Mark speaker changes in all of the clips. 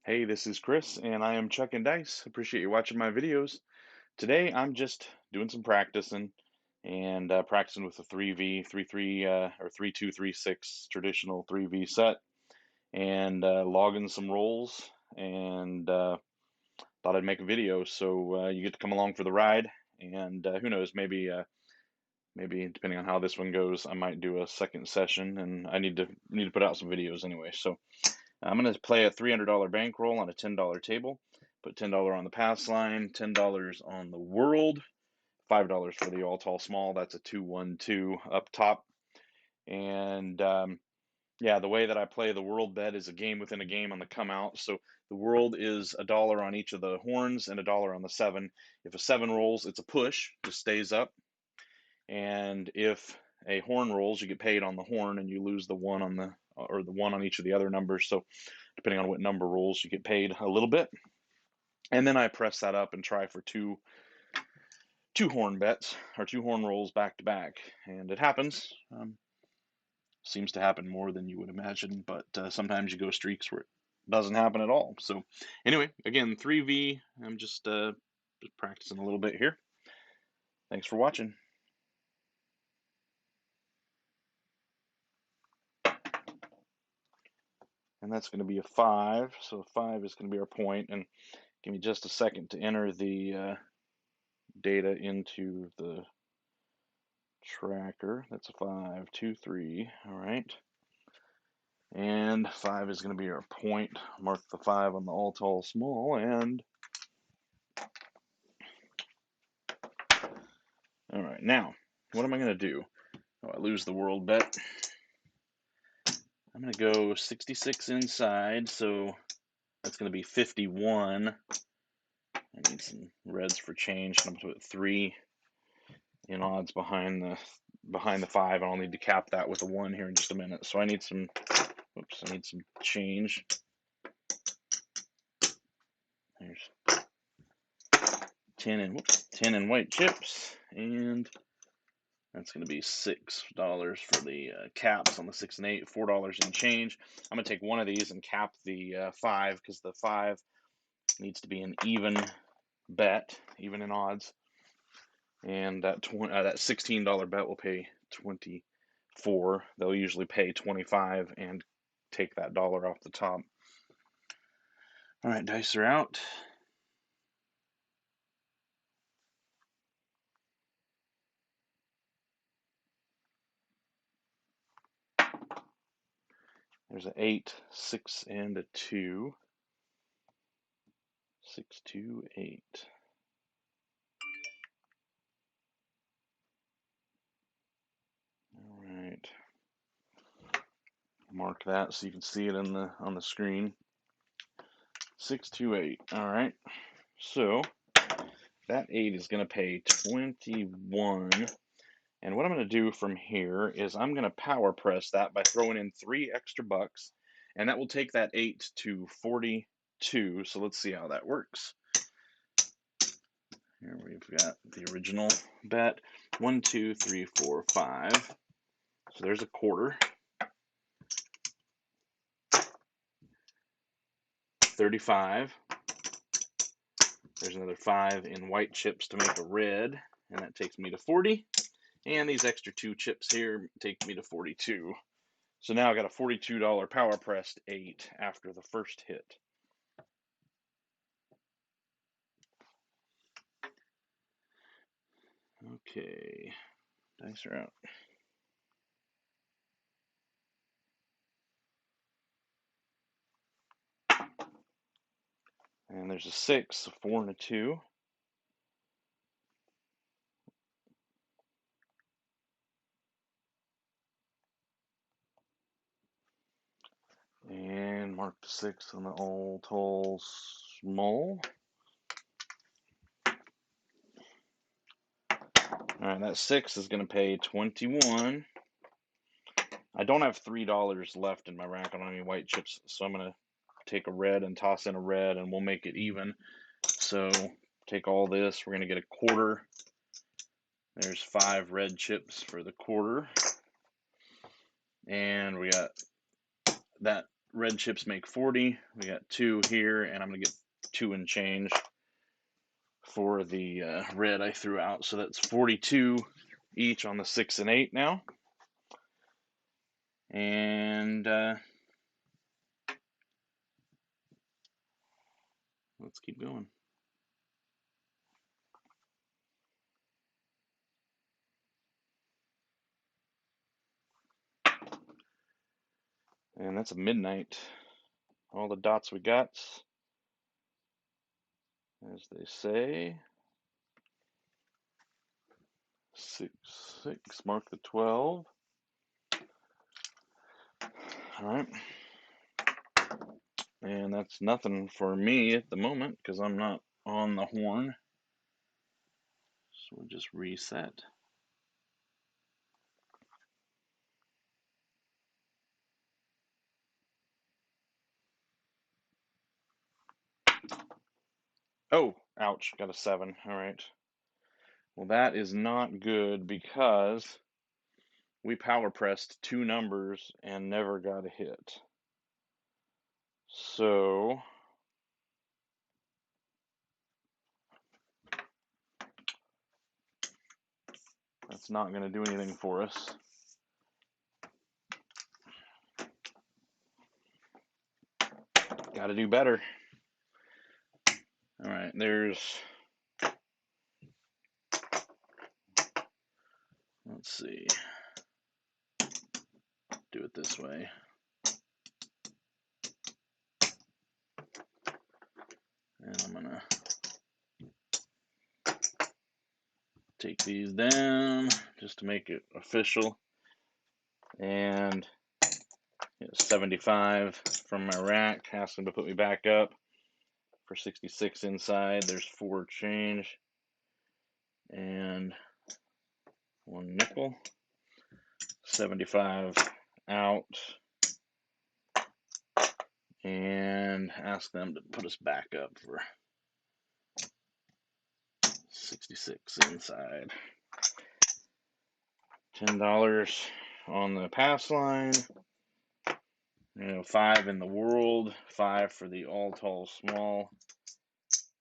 Speaker 1: Hey, this is Chris, and I am chucking dice. Appreciate you watching my videos. Today, I'm just doing some practicing and practicing with a 3V, 3-3, or 3-2, 3-6 traditional 3V set, and logging some rolls. And thought I'd make a video, so you get to come along for the ride. And who knows, maybe depending on how this one goes, I might do a second session. And I need to put out some videos anyway. So I'm going to play a $300 bankroll on a $10 table. Put $10 on the pass line, $10 on the world, $5 for the all tall small. That's a 2-1-2 up top. And yeah, the way that I play the world bet is a game within a game on the come out. So the world is $1 on each of the horns and $1 on the 7. If a 7 rolls, it's a push, just stays up. And if a horn rolls, you get paid on the horn, and you lose the 1 on the or the 1 on each of the other numbers. So depending on what number rolls, you get paid a little bit. And then I press that up and try for two horn bets or 2 horn rolls back to back, and it happens. Seems to happen more than you would imagine, but sometimes you go streaks where it doesn't happen at all. So anyway, again, 3V. I'm just practicing a little bit here. Thanks for watching. And that's going to be a 5. So 5 is going to be our point. And give me just a second to enter the data into the tracker. That's a 5, 2, 3. All right. And 5 is going to be our point. Mark the 5 on the all tall small. And all right, now what am I going to do? Oh, I lose the world bet. I'm going to go 66 inside. So that's going to be 51. I need some reds for change. I'm going to put 3 in odds behind the 5. I'll need to cap that with a 1 here in just a minute. So I need some change. There's 10 and white chips, and that's going to be $6 for the caps on the 6 and 8, $4 in change. I'm going to take one of these and cap the 5 because the 5 needs to be an even bet, even in odds. And that $16 bet will pay 24. They'll usually pay 25 and take that dollar off the top. All right, dice are out. There's an 8, 6, and a 2. 6, 2, 8. All right. Mark that so you can see it on the screen. 6, 2, 8. All right. So that 8 is going to pay 21. And what I'm going to do from here is I'm going to power press that by throwing in 3 extra bucks. And that will take that 8 to 42. So let's see how that works. Here we've got the original bet. 1, 2, 3, 4, 5. So there's a quarter. 35. There's another 5 in white chips to make a red, and that takes me to 40. And these extra 2 chips here take me to 42. So now I got a $42 power pressed 8 after the first hit. Okay, dice are out. And there's a 6, a 4, and a 2. And mark the 6 on the all tall small. Alright, that 6 is going to pay 21. I don't have $3 left in my rack on any white chips, so I'm going to take a red and toss in a red, and we'll make it even. So take all this. We're going to get a quarter. There's 5 red chips for the quarter. And we got that red chips make 40. We got 2 here, and I'm going to get 2 and change for the red I threw out. So that's 42 each on the 6 and 8 now. And let's keep going. And that's a midnight. All the dots we got, as they say. 6, 6, mark the 12. All right. And that's nothing for me at the moment because I'm not on the horn. So we'll just reset. Oh, ouch, got a 7. All right. Well, that is not good because we power pressed 2 numbers and never got a hit. So that's not going to do anything for us. Got to do better. All right, let's see. Do it this way. And I'm going to take these down just to make it official. And 75 from my rack. Ask them to put me back up for 66 inside. There's 4 change. And 1 nickel. 75 out. And ask them to put us back up for 66 inside. $10 on the pass line. 5 in the world. 5 for the all tall small.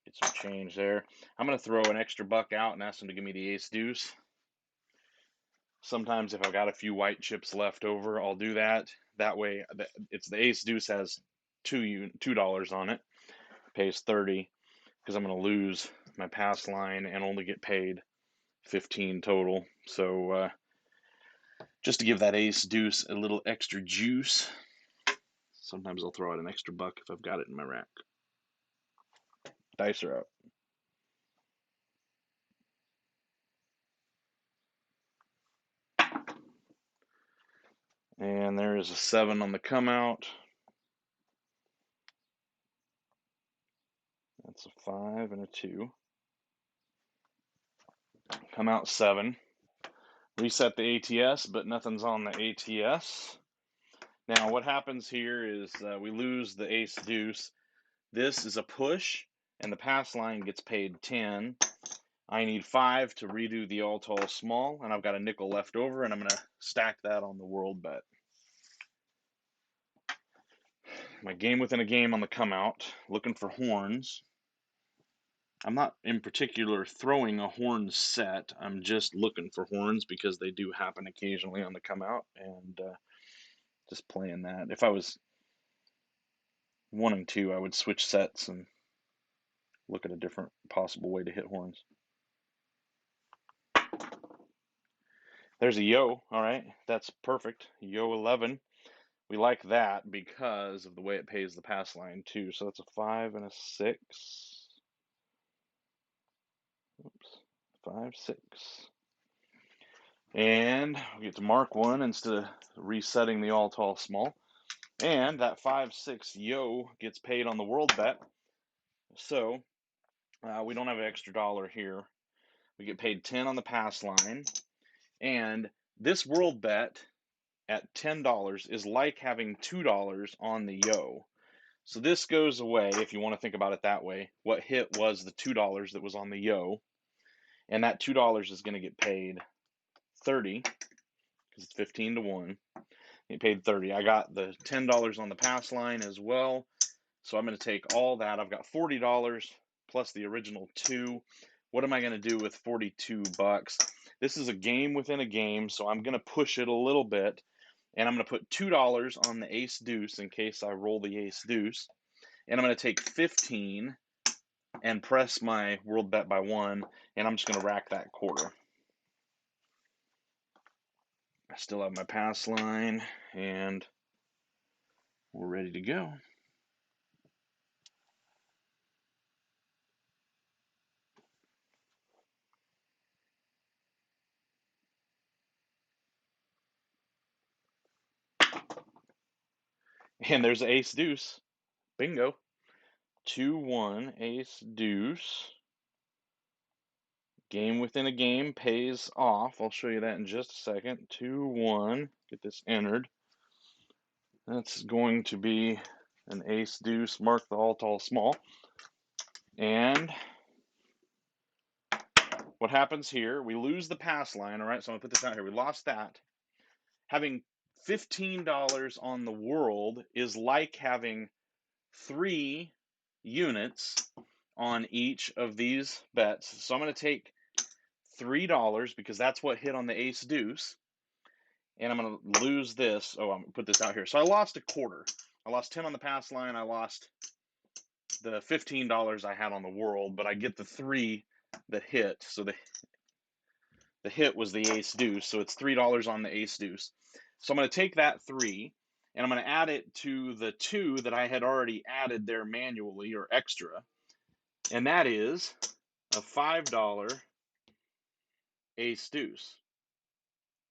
Speaker 1: Get some change there. I'm going to throw an extra buck out and ask them to give me the ace deuce. Sometimes if I've got a few white chips left over, I'll do that. That way, it's the ace deuce has $2 on it. Pays 30 because I'm going to lose my pass line and only get paid 15 total. So just to give that ace deuce a little extra juice, sometimes I'll throw out an extra buck if I've got it in my rack. Dice are out. And there is a 7 on the come out. That's a 5 and a 2. Come out 7. Reset the ATS, but nothing's on the ATS. Now what happens here is we lose the ace deuce. This is a push, and the pass line gets paid 10. I need 5 to redo the all tall small, and I've got a nickel left over, and I'm going to stack that on the world bet. My game within a game on the come out, looking for horns. I'm not in particular throwing a horn set. I'm just looking for horns because they do happen occasionally on the come out, and just playing that. If I was wanting to, I would switch sets and look at a different possible way to hit horns. There's a yo. All right, that's perfect. Yo 11. We like that because of the way it pays the pass line too. So that's a 5 and a 6. Oops, 5, 6. And we get to mark 1 instead of resetting the all tall small. And that 5, 6 yo gets paid on the world bet. So we don't have an extra dollar here. We get paid 10 on the pass line. And this world bet at $10 is like having $2 on the yo. So this goes away if you want to think about it that way. What hit was the $2 that was on the yo. And that $2 is going to get paid 30 because it's 15 to 1. He paid 30. I got the $10 on the pass line as well. So I'm going to take all that. I've got $40 plus the original 2. What am I going to do with 42 bucks? This is a game within a game, so I'm going to push it a little bit. And I'm going to put $2 on the ace deuce in case I roll the ace deuce. And I'm going to take 15 and press my world bet by 1. And I'm just going to rack that quarter. I still have my pass line, and we're ready to go. And there's ace deuce. Bingo. 2-1 ace deuce. Game within a game pays off. I'll show you that in just a second. 2-1. Get this entered. That's going to be an ace deuce. Mark the all tall small. And what happens here? We lose the pass line. All right, so I'm going to put this out here. We lost that. Having $15 on the world is like having 3 units on each of these bets. So I'm going to take $3 because that's what hit on the ace deuce. And I'm going to lose this. Oh, I'm going to put this out here. So I lost a quarter. I lost 10 on the pass line. I lost the $15 I had on the world, but I get the 3 that hit. So the hit was the ace deuce. So it's $3 on the ace deuce. So I'm going to take that 3 and I'm going to add it to the 2 that I had already added there manually or extra. And that is a $5 ace deuce.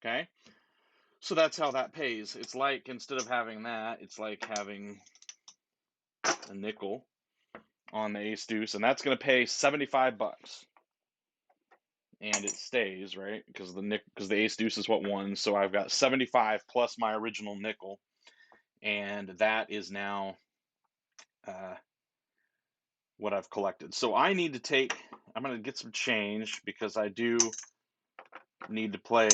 Speaker 1: Okay. So that's how that pays. It's like, instead of having that, it's like having a nickel on the ace deuce, and that's going to pay 75 bucks. And it stays, right? Because the ace deuce is what won. So I've got 75 plus my original nickel, and that is now what I've collected. So I need to take, I'm going to get some change because I do need to play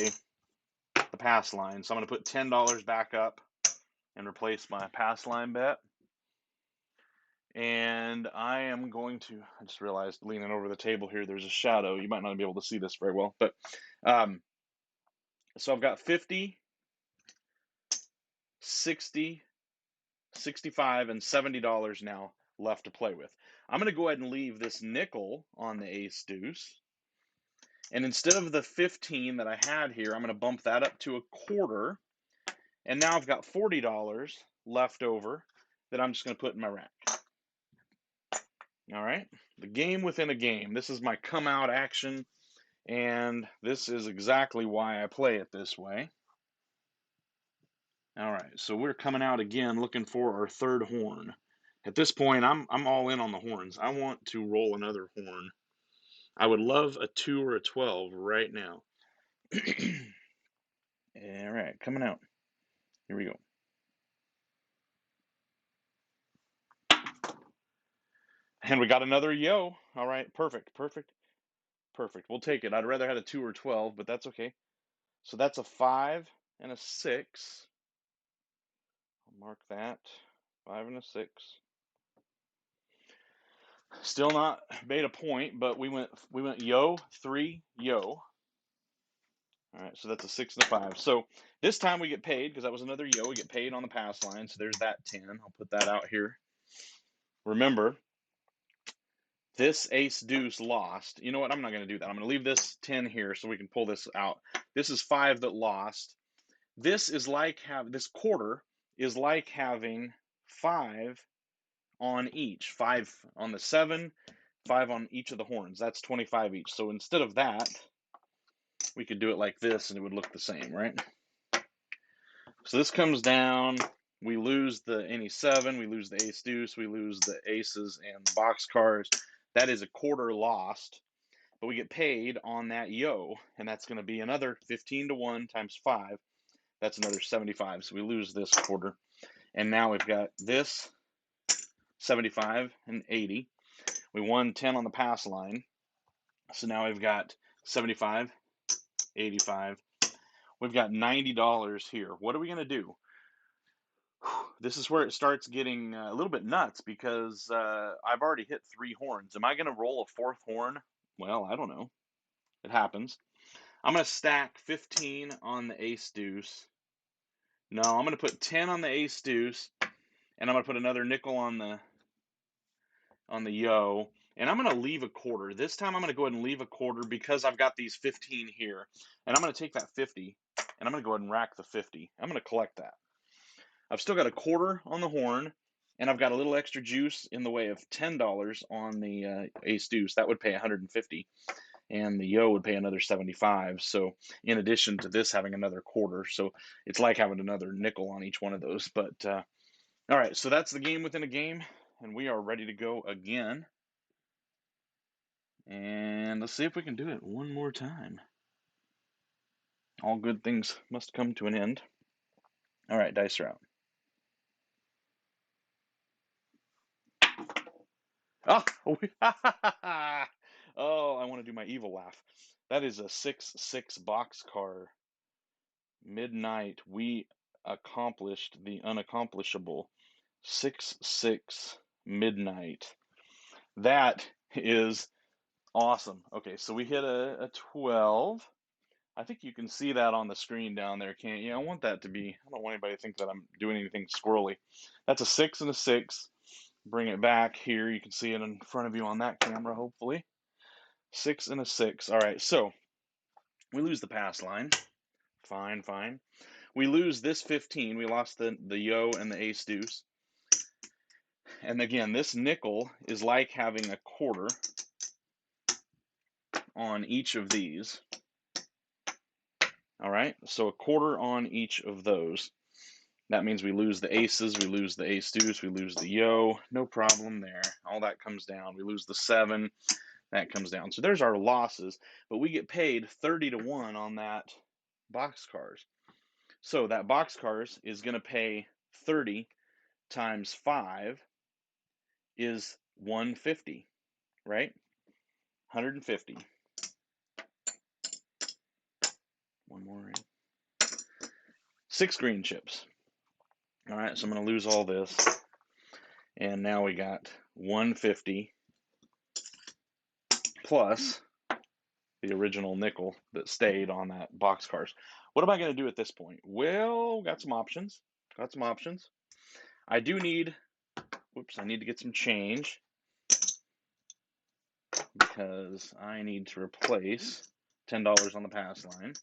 Speaker 1: the pass line. So I'm going to put $10 back up and replace my pass line bet. And I am going to, I just realized leaning over the table here, there's a shadow. You might not be able to see this very well, but so I've got 50, 60, 65, and $70 now left to play with. I'm going to go ahead and leave this nickel on the ace deuce. And instead of the 15 that I had here, I'm going to bump that up to a quarter. And now I've got $40 left over that I'm just going to put in my rack. All right, the game within a game. This is my come out action, and this is exactly why I play it this way. All right, so we're coming out again looking for our third horn. At this point, I'm all in on the horns. I want to roll another horn. I would love a 2 or a 12 right now. All right, coming out. Here we go. And we got another yo. All right, perfect, perfect, perfect. We'll take it. I'd rather have a 2 or 12, but that's okay. So that's a 5 and a 6. I'll mark that. 5 and a 6. Still not made a point, but we went yo, 3, yo. All right, so that's a 6 and a 5. So this time we get paid because that was another yo. We get paid on the pass line. So there's that 10. I'll put that out here. Remember, this ace deuce lost. You know what? I'm not going to do that. I'm going to leave this 10 here so we can pull this out. This is 5 that lost. This is like this quarter is like having 5 on each. 5 on the 7, 5 on each of the horns. That's 25 each. So instead of that, we could do it like this and it would look the same, right? So this comes down. We lose the any 7, we lose the ace deuce, we lose the aces and the box cars. That is a quarter lost, but we get paid on that yo, and that's going to be another 15 to 1 times 5. That's another 75. So we lose this quarter. And now we've got this 75 and 80. We won 10 on the pass line. So now we've got 75, 85. We've got $90 here. What are we going to do? This is where it starts getting a little bit nuts because I've already hit 3 horns. Am I going to roll a 4th horn? Well, I don't know. It happens. I'm going to stack 15 on the ace deuce. No, I'm going to put 10 on the ace deuce, and I'm going to put another nickel on the yo, and I'm going to leave a quarter. This time I'm going to go ahead and leave a quarter because I've got these 15 here, and I'm going to take that 50, and I'm going to go ahead and rack the 50. I'm going to collect that. I've still got a quarter on the horn, and I've got a little extra juice in the way of $10 on the ace deuce. That would pay 150, and the yo would pay another 75. So in addition to this having another quarter, so it's like having another nickel on each one of those. But all right, so that's the game within a game, and we are ready to go again. And let's see if we can do it one more time. All good things must come to an end. All right, dice are out. Oh, oh, I want to do my evil laugh. That is a 6/6 boxcar. Midnight, we accomplished the unaccomplishable. 6/6 midnight. That is awesome. Okay, so we hit a 12. I think you can see that on the screen down there, can't you? I want that to be, I don't want anybody to think that I'm doing anything squirrely. That's a 6 and a 6. Bring it back here. You can see it in front of you on that camera, hopefully. 6 and a 6. All right, so we lose the pass line. Fine, fine. We lose this 15. We lost the yo and the ace deuce. And again, this nickel is like having a quarter on each of these. All right, so a quarter on each of those. That means we lose the aces, we lose the ace deuce, we lose the yo. No problem there. All that comes down. We lose the 7. That comes down. So there's our losses, but we get paid 30-1 on that boxcars. So that boxcars is going to pay 30 times 5 is 150, right? 150. One more. 6 green chips. All right, so I'm going to lose all this. And now we got 150 plus the original nickel that stayed on that boxcars. What am I going to do at this point? Well, got some options. I do need, I need to get some change because I need to replace $10 on the pass line.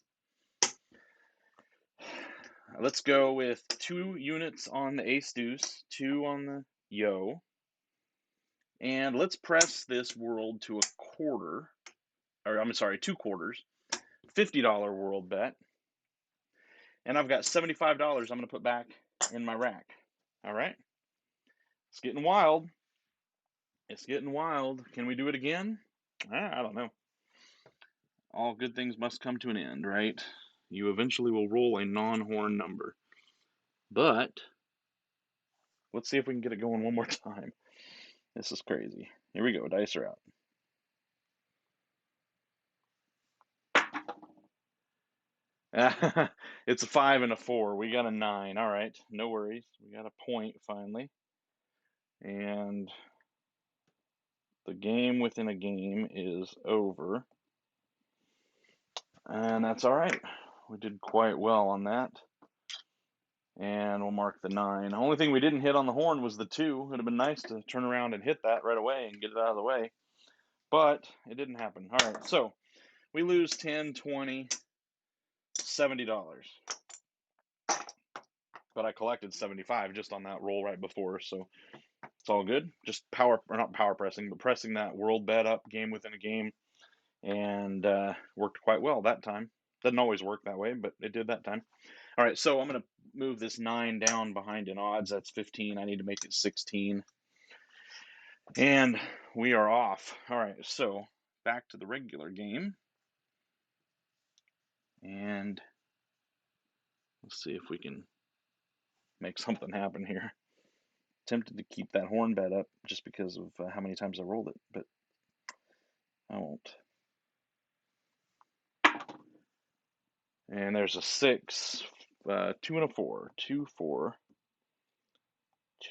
Speaker 1: Let's go with 2 units on the ace deuce, 2 on the yo, and let's press this world to a quarter, or I'm sorry, 2 quarters, $50 world bet, and I've got $75 I'm going to put back in my rack. All right, it's getting wild. It's getting wild. Can we do it again? I don't know. All good things must come to an end, right? You eventually will roll a non-horn number. But let's see if we can get it going one more time. This is crazy. Here we go. Dice are out. It's a 5 and a 4. We got a 9. All right. No worries. We got a point finally. And the game within a game is over. And that's all right. We did quite well on that. And we'll mark the 9. The only thing we didn't hit on the horn was the 2. It would have been nice to turn around and hit that right away and get it out of the way. But it didn't happen. All right, so we lose 10, 20, $70. But I collected 75 just on that roll right before, so it's all good. Just not power pressing, but pressing that world bet up game within a game, and worked quite well that time. Doesn't always work that way, but it did that time. All right, so I'm going to move this 9 down behind in odds. That's 15. I need to make it 16. And we are off. All right, so back to the regular game. And let's see if we can make something happen here. Tempted to keep that horn bet up just because of how many times I rolled it, but I won't. And there's a 6, 2 and a 4, 2, 4,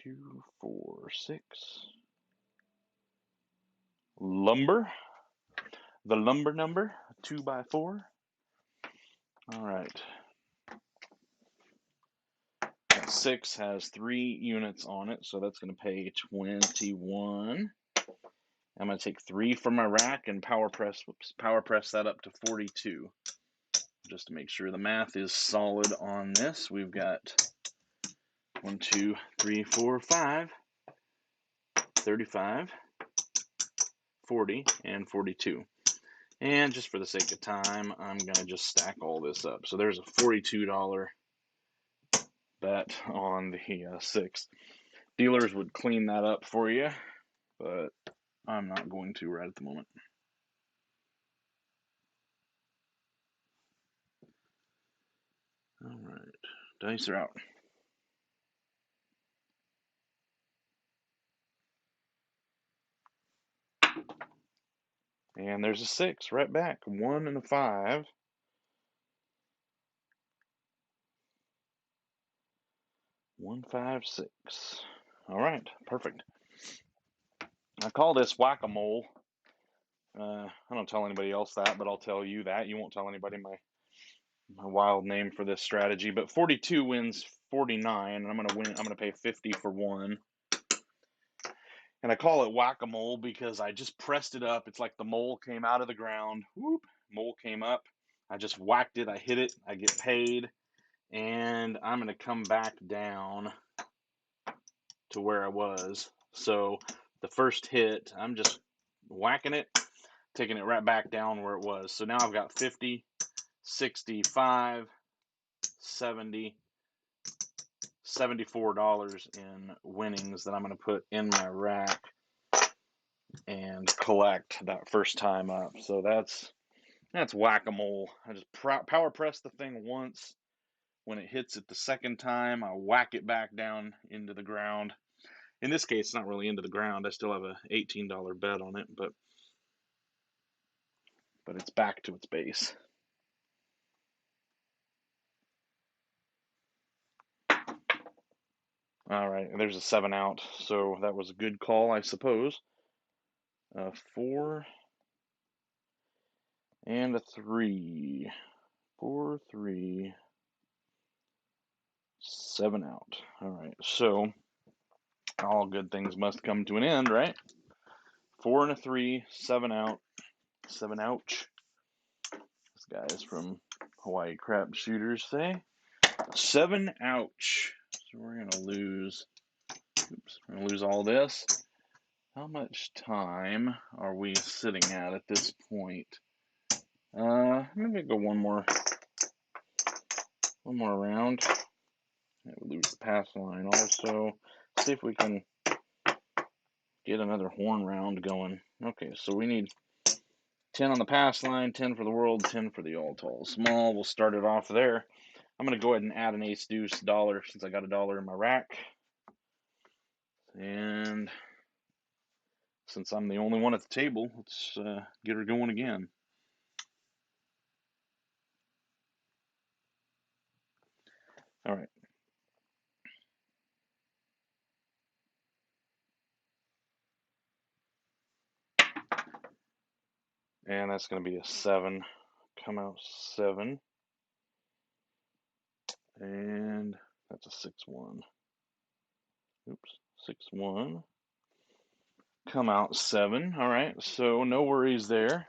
Speaker 1: 2, 4, 6. Lumber, the lumber number, 2 by 4. All right. That 6 has 3 units on it, so that's going to pay 21. I'm going to take 3 from my rack and power press that up to 42. Just to make sure the math is solid on this, we've got 1, 2, 3, 4, 5, 35, 40, and 42. And just for the sake of time, I'm going to just stack all this up. So there's a $42 bet on the 6. Dealers would clean that up for you, but I'm not going to right at the moment. All right, dice are out. And there's a 6 right back. 1 and a 5. 1, 5, 6. All right, perfect. I call this whack-a-mole. I don't tell anybody else that, but I'll tell you that. You won't tell anybody my wild name for this strategy. But 42 wins 49, and I'm gonna pay 50 for 1. And I call it whack-a-mole because I just pressed it up. It's like the mole came out of the ground. Whoop, mole came up. I just whacked it. I hit it. I get paid. And I'm going to come back down to where I was. So the first hit, I'm just whacking it, taking it right back down where it was. So now I've got 50, 65, 70, $74 in winnings that I'm going to put in my rack and collect that first time up. So that's whack-a-mole. I just power press the thing once. When it hits it the second time, I whack it back down into the ground. In this case, it's not really into the ground. I still have a $18 bet on it, but it's back to its base. All right, there's a 7 out, so that was a good call, I suppose. 4 and a 3. 4, 3, 7 out. All right, so all good things must come to an end, right? 4 and a 3, 7 out, 7 ouch. This guy is from Hawaii Crap Shooters say 7 ouch. So we're gonna lose. Oops, we're gonna lose all this. How much time are we sitting at this point? Maybe go one more round. Yeah, we lose the pass line also. See if we can get another horn round going. Okay, so we need 10 on the pass line, 10 for the world, 10 for the all tall small. We'll start it off there. I'm going to go ahead and add an ace deuce dollar since I got $1 in my rack. And since I'm the only one at the table, let's get her going again. All right. And that's going to be a 7. Come out 7. And that's a 6-1. Oops, 6-1. Come out 7. All right, so no worries there.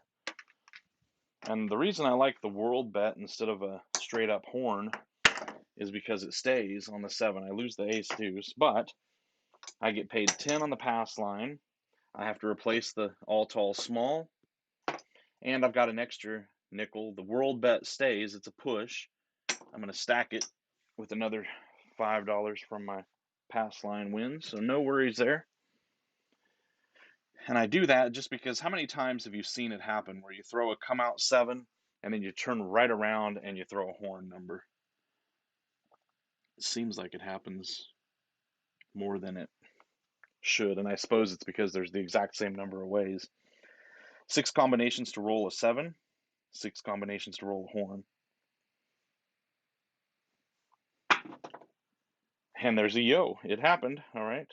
Speaker 1: And the reason I like the world bet instead of a straight up horn is because it stays on the 7. I lose the ace deuce, but I get paid 10 on the pass line. I have to replace the all tall small, and I've got an extra nickel. The world bet stays. It's a push. I'm going to stack it with another $5 from my pass line win, so no worries there. And I do that just because how many times have you seen it happen where you throw a come out 7 and then you turn right around and you throw a horn number? It seems like it happens more than it should, and I suppose it's because there's the exact same number of ways. 6 combinations to roll a 7, 6 combinations to roll a horn. And there's a yo. It happened. All right.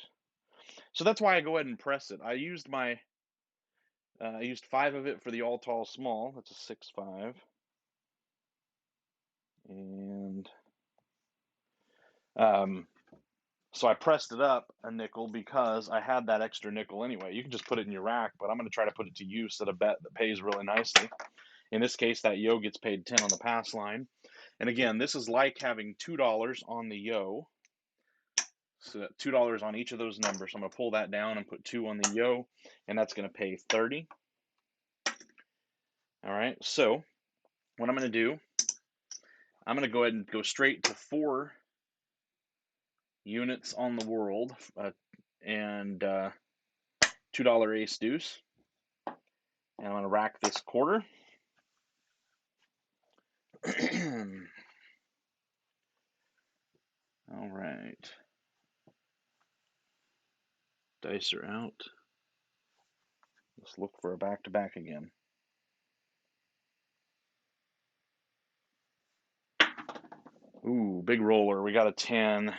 Speaker 1: So that's why I go ahead and press it. I used 5 of it for the all tall small. That's a 6-5. And so I pressed it up a nickel because I had that extra nickel anyway. You can just put it in your rack, but I'm going to try to put it to use at a bet that pays really nicely. In this case, that yo gets paid 10 on the pass line. And again, this is like having $2 on the yo. So $2 on each of those numbers. So I'm going to pull that down and put 2 on the yo, and that's going to pay 30. All right, so what I'm going to do, I'm going to go ahead and go straight to 4 units on the world and $2 ace deuce. And I'm going to rack this quarter. All right. Dice are out. Let's look for a back-to-back again. Ooh, big roller. We got a 10.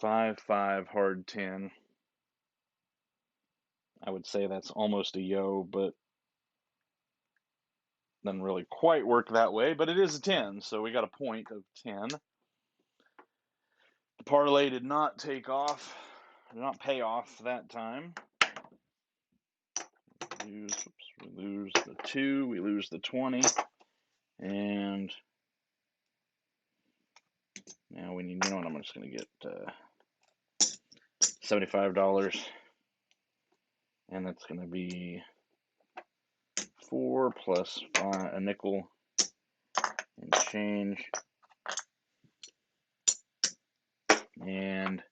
Speaker 1: 5-5 hard 10. I would say that's almost a yo, but doesn't really quite work that way. But it is a 10, so we got a point of 10. The parlay did not take off, did not pay off that time. We lose the 2, we lose the 20, and now we need, I'm just going to get $75, and that's going to be 4 plus 5, a nickel and change, and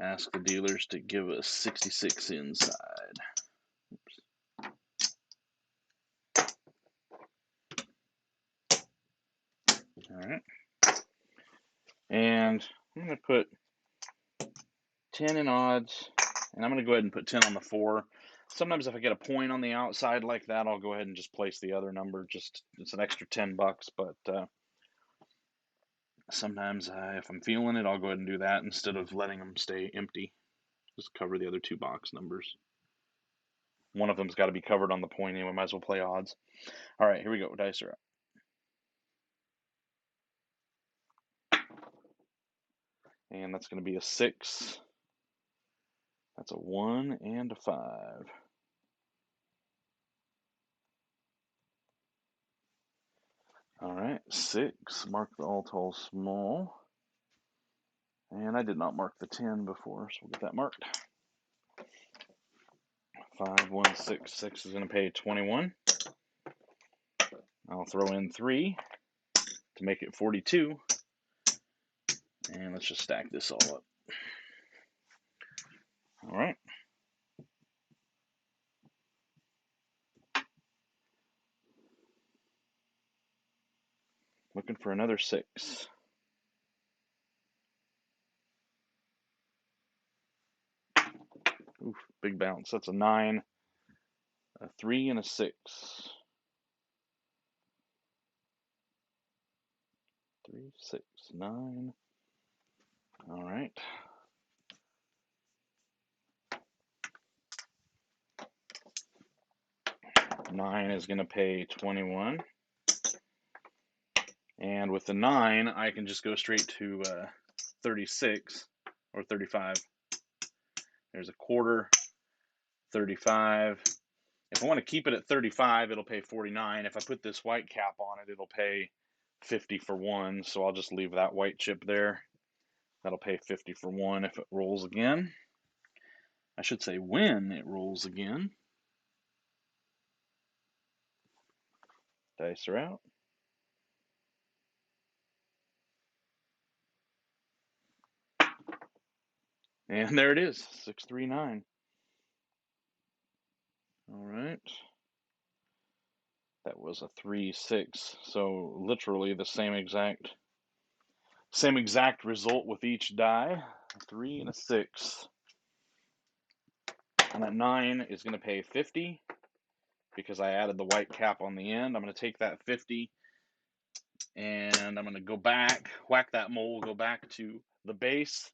Speaker 1: ask the dealers to give us 66 inside. Oops. All right, and I'm going to put 10 in odds, and I'm going to go ahead and put 10 on the 4. Sometimes if I get a point on the outside like that, I'll go ahead and just place the other number. Just it's an extra $10, but sometimes if I'm feeling it, I'll go ahead and do that instead of letting them stay empty. Just cover the other 2 box numbers. One of them's got to be covered on the point anyway. Might as well play odds. All right, here we go. Dice are up. And that's going to be a 6. That's a 1 and a 5. All right, 6. Mark the all tall small. And I did not mark the 10 before, so we'll get that marked. 5, 1, 6. 6 is going to pay 21. I'll throw in 3 to make it 42. And let's just stack this all up. All right. Looking for another 6. Oof, big bounce. That's a 9, a 3, and a 6. 3, 6, 9. All right. Nine is going to pay 21. And with the 9, I can just go straight to 36 or 35. There's a quarter, 35. If I want to keep it at 35, it'll pay 49. If I put this white cap on it, it'll pay 50 for 1. So I'll just leave that white chip there. That'll pay 50 for 1 if it rolls again. I should say when it rolls again. Dice are out. And there it is, 639. All right. That was a 3, 6. So literally the same exact result with each die. A 3 and a 6. And that 9 is going to pay 50 because I added the white cap on the end. I'm going to take that 50 And I'm going to go back, whack that mole, go back to the base.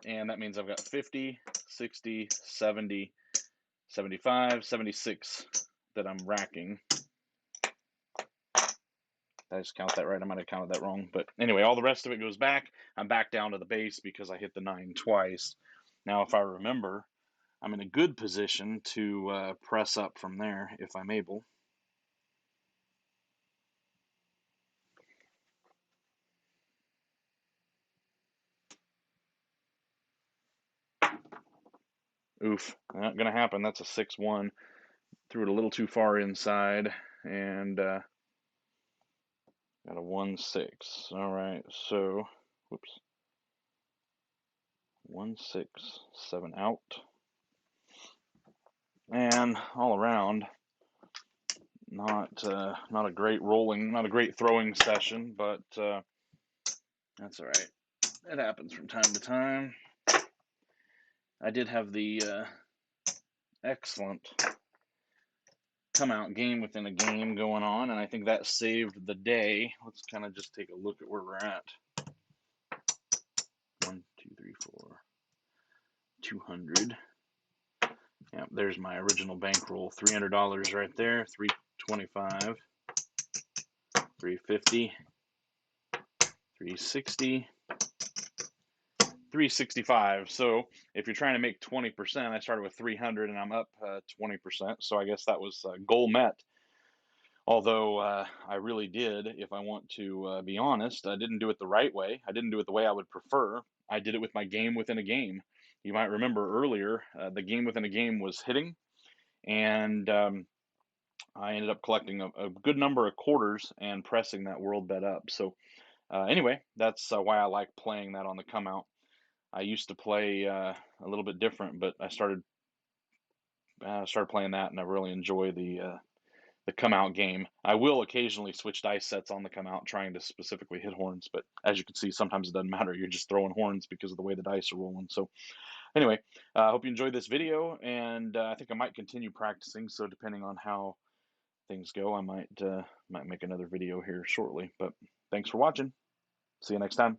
Speaker 1: And that means I've got 50, 60, 70, 75, 76 that I'm racking. Did I just count that right? I might have counted that wrong. But anyway, all the rest of it goes back. I'm back down to the base because I hit the 9 twice. Now, if I remember, I'm in a good position to press up from there if I'm able. Oof, not going to happen. That's a 6-1. Threw it a little too far inside and got a 1-6. All right, so, whoops. 1, 6, 7 out. And all around, not a great rolling, not a great throwing session, but that's all right. It happens from time to time. I did have the excellent come out game within a game going on, and I think that saved the day. Let's kind of just take a look at where we're at. 1, 2, 3, 4, 200. Yeah, there's my original bankroll. $300 right there. 325, 350, 360, 365. So if you're trying to make 20%, I started with 300 and I'm up 20%. So I guess that was goal met. Although I really did, if I want to be honest, I didn't do it the right way. I didn't do it the way I would prefer. I did it with my game within a game. You might remember earlier, the game within a game was hitting, and I ended up collecting a good number of quarters and pressing that world bet up. So anyway, that's why I like playing that on the come out. I used to play a little bit different, but I started playing that, and I really enjoy the come out game. I will occasionally switch dice sets on the come out, trying to specifically hit horns, but as you can see, sometimes it doesn't matter. You're just throwing horns because of the way the dice are rolling. So anyway, I hope you enjoyed this video, and I think I might continue practicing. So depending on how things go, I might make another video here shortly. But thanks for watching. See you next time.